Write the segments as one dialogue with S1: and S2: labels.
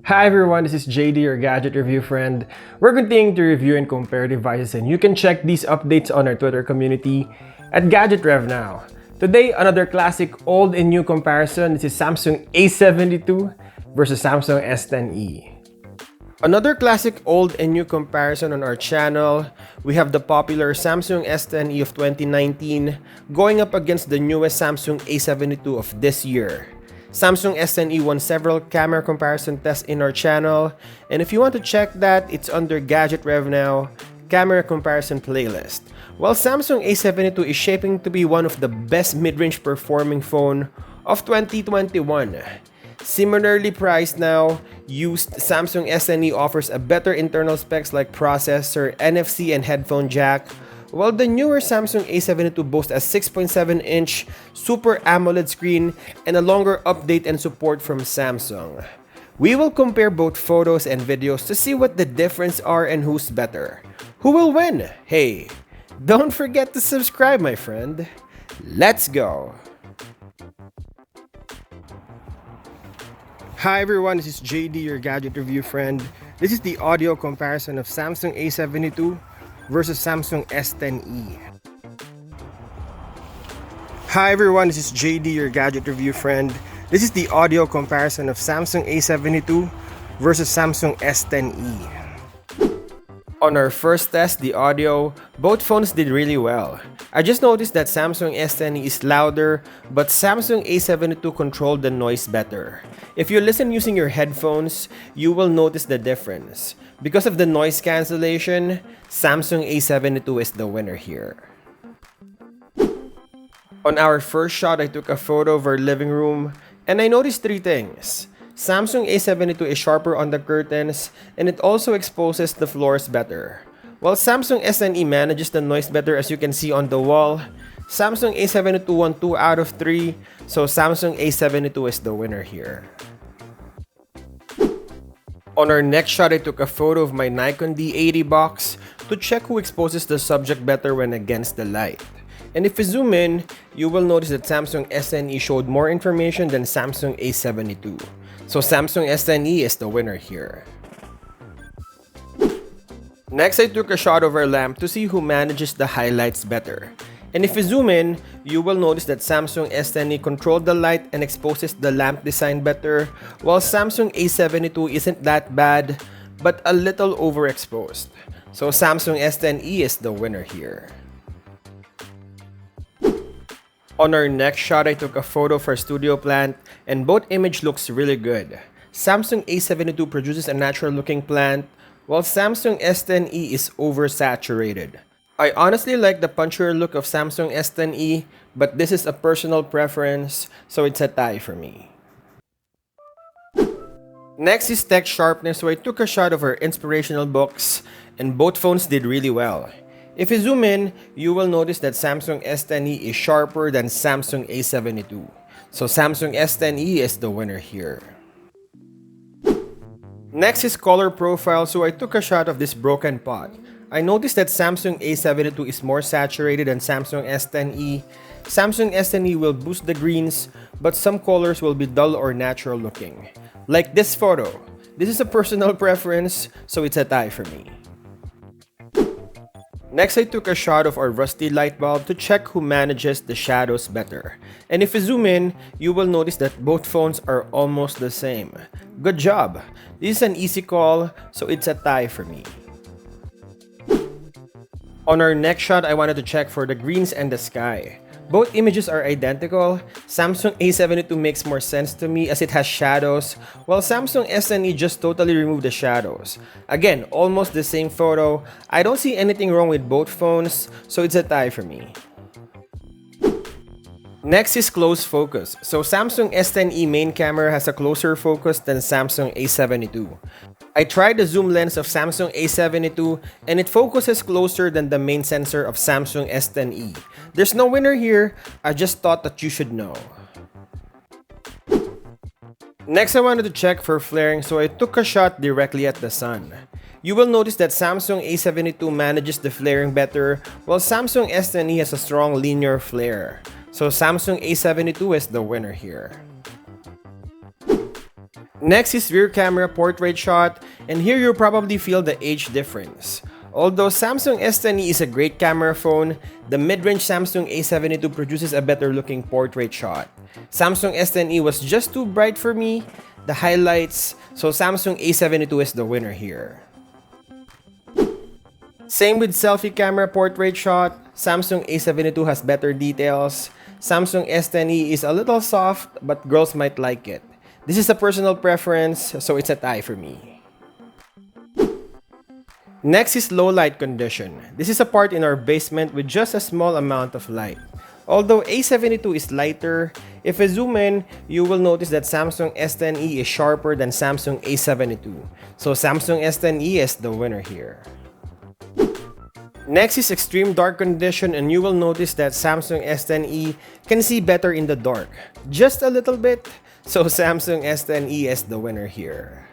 S1: Hi everyone, this is JD, your gadget review friend. We're continuing to review and compare devices, and you can check these updates on our Twitter community at Gadget Rev Now. Today, another classic old and new comparison. This is Samsung A72 versus Samsung S10e. Another classic old and new comparison on our channel. We have the popular Samsung S10e of 2019 going up against the newest Samsung A72 of this year. Samsung S10e won several camera comparison tests in our channel, and if you want to check that, it's under Gadget Rev Now, Camera Comparison Playlist. While Samsung A72 is shaping to be one of the best mid-range performing phone of 2021. Similarly priced now, used Samsung S10e offers a better internal specs like processor, NFC, and headphone jack, while the newer Samsung A72 boasts a 6.7-inch Super AMOLED screen and a longer update and support from Samsung. We will compare both photos and videos to see what the difference are and who's better. Who will win? Hey, don't forget to subscribe, my friend. Let's go! Hi everyone, this is JD, your gadget review friend. This is the audio comparison of Samsung A72 versus Samsung S10e. Hi everyone, this is JD, your gadget review friend. This is the audio comparison of Samsung A72 versus Samsung S10e. On our first test, the audio, both phones did really well. I just noticed that Samsung S10e is louder, but Samsung A72 controlled the noise better. If you listen using your headphones, you will notice the difference. Because of the noise cancellation, Samsung A72 is the winner here. On our first shot, I took a photo of our living room, and I noticed three things. Samsung A72 is sharper on the curtains, and it also exposes the floors better. While Samsung S10e manages the noise better, as you can see on the wall, Samsung A72 won 2 out of 3, so Samsung A72 is the winner here. On our next shot, I took a photo of my Nikon D80 box to check who exposes the subject better when against the light. And if you zoom in, you will notice that Samsung S10e showed more information than Samsung A72. So Samsung S10e is the winner here. Next, I took a shot of our lamp to see who manages the highlights better. And if you zoom in, you will notice that Samsung S10e controlled the light and exposes the lamp design better, while Samsung A72 isn't that bad, but a little overexposed. So Samsung S10e is the winner here. On our next shot, I took a photo for studio plant, and both image looks really good. Samsung A72 produces a natural looking plant, while Samsung S10e is oversaturated. I honestly like the punchier look of Samsung S10e, but this is a personal preference, so it's a tie for me. Next is text sharpness, so I took a shot of our inspirational books, and both phones did really well. If you zoom in, you will notice that Samsung S10e is sharper than Samsung A72. So Samsung S10e is the winner here. Next is color profile, so I took a shot of this broken pot. I noticed that Samsung A72 is more saturated than Samsung S10e. Samsung S10e will boost the greens, but some colors will be dull or natural looking. Like this photo. This is a personal preference, so it's a tie for me. Next, I took a shot of our rusty light bulb to check who manages the shadows better. And if you zoom in, you will notice that both phones are almost the same. Good job! This is an easy call, so it's a tie for me. On our next shot, I wanted to check for the greens and the sky. Both images are identical. Samsung A72 makes more sense to me as it has shadows, while Samsung S10e just totally removed the shadows. Again, almost the same photo. I don't see anything wrong with both phones, so it's a tie for me. Next is close focus. So Samsung S10e main camera has a closer focus than Samsung A72. I tried the zoom lens of Samsung A72 and it focuses closer than the main sensor of Samsung S10e. There's no winner here, I just thought that you should know. Next, I wanted to check for flaring, so I took a shot directly at the sun. You will notice that Samsung A72 manages the flaring better, while Samsung S10e has a strong linear flare. So Samsung A72 is the winner here. Next is rear camera portrait shot, and here you'll probably feel the age difference. Although Samsung S10e is a great camera phone, the mid-range Samsung A72 produces a better looking portrait shot. Samsung S10e was just too bright for me, the highlights, so Samsung A72 is the winner here. Same with selfie camera portrait shot, Samsung A72 has better details. Samsung S10e is a little soft, but girls might like it. This is a personal preference, so it's a tie for me. Next is low light condition. This is a part in our basement with just a small amount of light. Although A72 is lighter, if I zoom in, you will notice that Samsung S10e is sharper than Samsung A72. So Samsung S10e is the winner here. Next is extreme dark condition, and you will notice that Samsung S10e can see better in the dark. Just a little bit, so Samsung S10e is the winner here.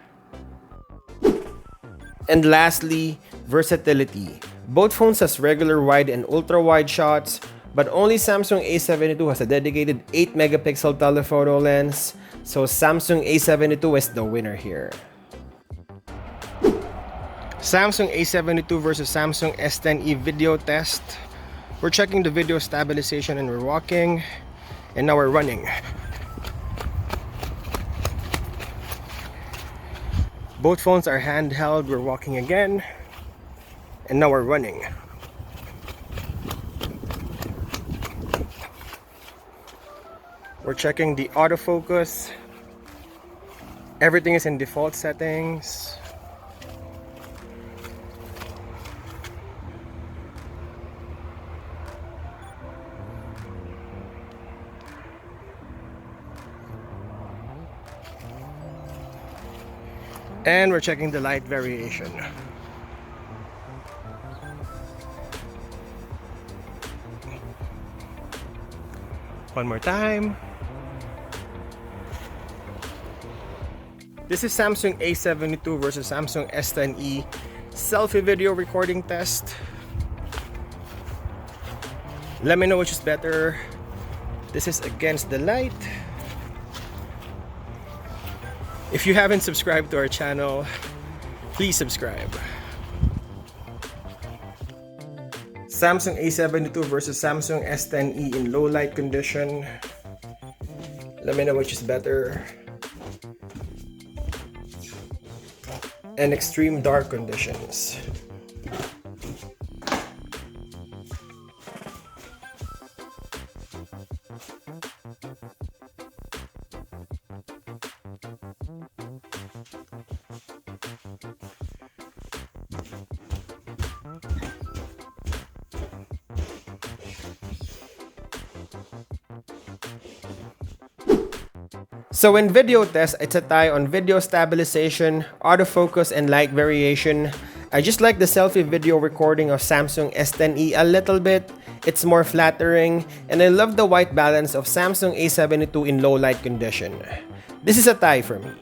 S1: And lastly, versatility. Both phones has regular wide and ultra wide shots, but only Samsung A72 has a dedicated 8 megapixel telephoto lens, so Samsung A72 is the winner here. Samsung A72 versus Samsung S10e video test. We're checking the video stabilization and we're walking, and now we're running. Both phones are handheld, we're walking again, and now we're running. We're checking the autofocus. Everything is in default settings. And we're checking the light variation. One more time. This is Samsung A72 versus Samsung S10e selfie video recording test. Let me know which is better. This is against the light. If you haven't subscribed to our channel, please subscribe. Samsung A72 versus Samsung S10e in low light condition. Let me know which is better. And extreme dark conditions. So in video test, it's a tie on video stabilization, autofocus, and light variation. I just like the selfie video recording of Samsung S10e a little bit. It's more flattering, and I love the white balance of Samsung A72 in low light condition. This is a tie for me.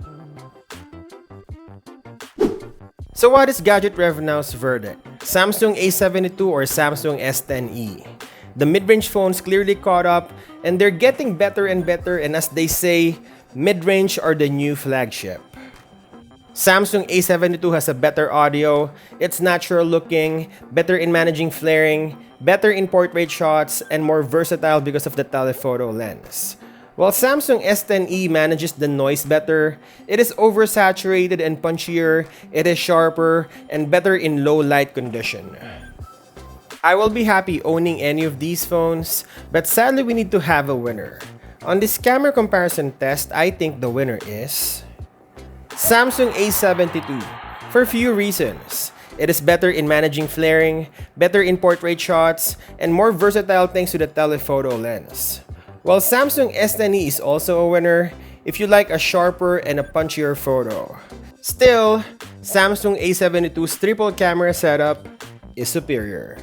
S1: So what is Gadget Rev Now's verdict? Samsung A72 or Samsung S10e? The mid-range phones clearly caught up, and they're getting better and better, and as they say, mid-range are the new flagship. Samsung A72 has a better audio, it's natural looking, better in managing flaring, better in portrait shots, and more versatile because of the telephoto lens. While Samsung S10e manages the noise better, it is oversaturated and punchier, it is sharper, and better in low light condition. I will be happy owning any of these phones, but sadly we need to have a winner. On this camera comparison test, I think the winner is Samsung A72 for a few reasons. It is better in managing flaring, better in portrait shots, and more versatile thanks to the telephoto lens. While Samsung S10e is also a winner if you like a sharper and a punchier photo. Still, Samsung A72's triple camera setup is superior.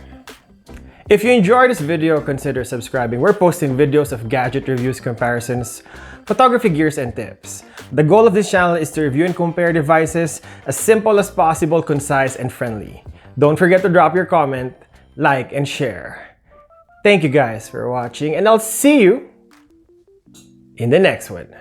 S1: If you enjoyed this video, consider subscribing. We're posting videos of gadget reviews, comparisons, photography gears, and tips. The goal of this channel is to review and compare devices as simple as possible, concise, and friendly. Don't forget to drop your comment, like, and share. Thank you guys for watching, and I'll see you in the next one.